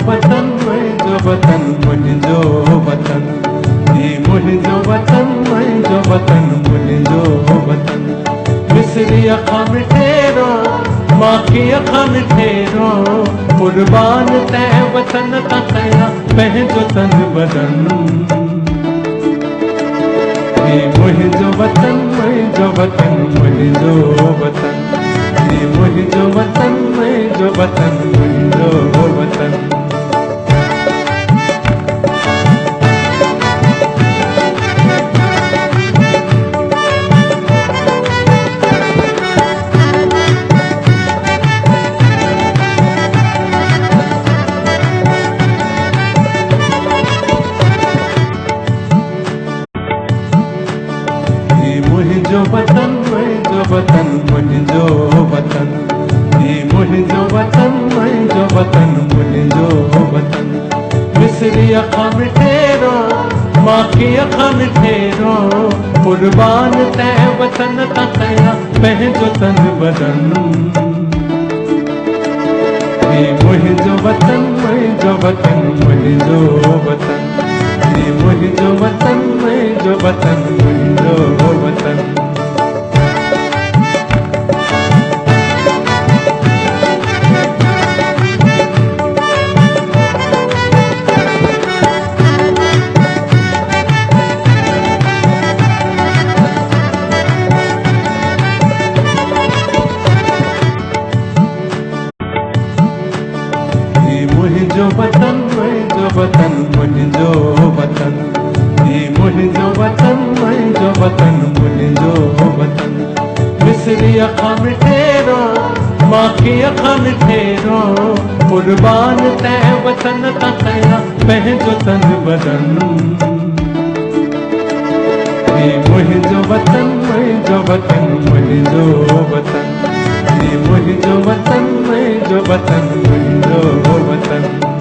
वतन मुंहिंजो वतन मुंहिंजो वतन ही मुंहिंजो वतन मुंहिंजो वतन मुंहिंजो वतन मिस्री अखां मिठेरो माखी अखां मिठेरो कुर्बान तंहिं वतन तां कयां पंहिंजो तन बदन ही मुंहिंजो वतन मुंहिंजो वतन मुंहिंजो वतन ही मुंहिंजो वतन मुंहिंजो वतन मुंहिंजो वतन मुंहिंजो वतन मुंहिंजो वतन मुंहिंजो वतन ही मुंहिंजो वतन मुंहिंजो वतन मुंहिंजो वतन मिस्री अखां मिठेरो माखी अखां मिठेरो कुर्बान तंहिं वतन तां कयां पंहिंजो तन बदन ही मुंहिंजो वतन मुंहिंजो वतन मुंहिंजो वतन ही मुंहिंजो वतन मुंहिंजो वतन मुंहिंजो वतन मुंहिंजो वतन मुंहिंजो वतन मुंहिंजो वतन ही मुंहिंजो वतन मुंहिंजो वतन मुंहिंजो वतन मिस्री अखां मिठेरो माखी अखां मिठेरो कुर्बान तंहिं वतन तां कयां पंहिंजो तन बदन ही मुंहिंजो वतन मुंहिंजो वतन मुंहिंजो वतन ही मुंहिंजो वतन मुंहिंजो वतन मुंहिंजो वतन